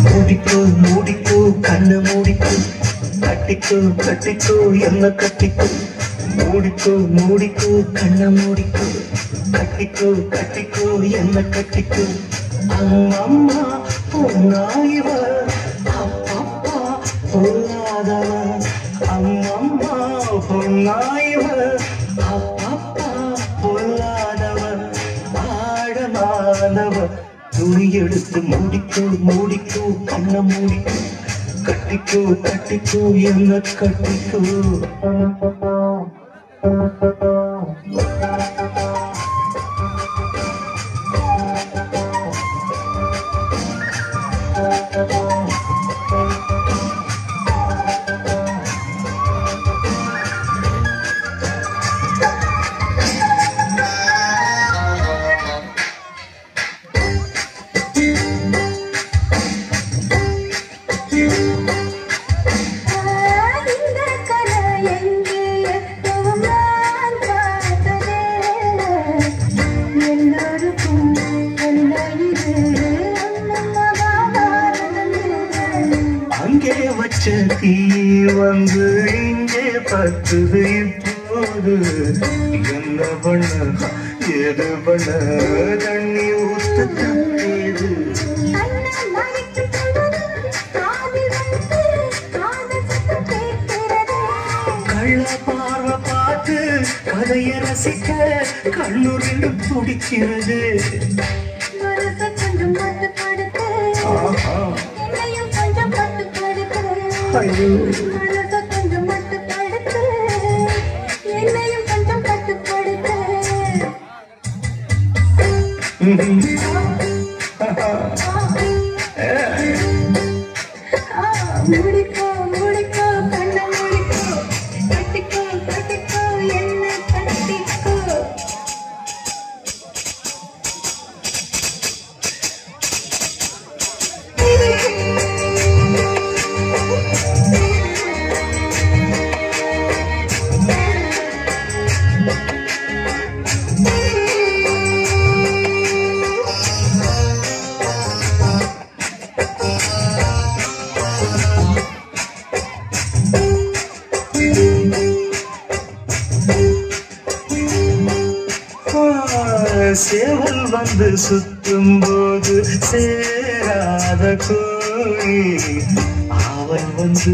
மூடிக்கோ மூடிக்கோ கண்ணு மூடிக்கோ கட்டிக்கோ கட்டிக்கோ என்ன கட்டிக்கோ மூடிக்கோ மூடிக்கோ கண்ண மூடிக்கோ கட்டிக்கோ கட்டிக்கோ என்ன கட்டிக்கோ அம்மா பொன்னாயிவ அப்பப்பா பொல்லாதவ அம்மம்மா பொன்னாயிவ அப்பப்பா பொல்லாதவ ஆழமானவ துணி எடுத்து மூடிக்கோ மூடிக்கோ கண்ண மூடிக்கோ கட்டிக்கோ கட்டிக்கோ என்ன கட்டிக்கோ அங்கே வச்ச தீ வந்து இங்கே பத்துது இப்போது என்ன பண்ண ஏது பண்ண தண்ணி ஊத்த தப்பேது கள்ள பார்வை பார்த்து கதையை ரசிக்க கல்லூரில் துடிக்கிறது ஐயோ கொஞ்சம் மட்டுப்படுத்து என்னையும் கொஞ்சம் கட்டுப்படுத்து முடிக்கோ முடிக்கோ கண்ண முடிக்கோ கட்டிக்கோ கட்டிக்கோ என்ன கட்டிக்கோ சேவல் வந்து சுத்தும் போது சேராத கோழி அவன் வந்து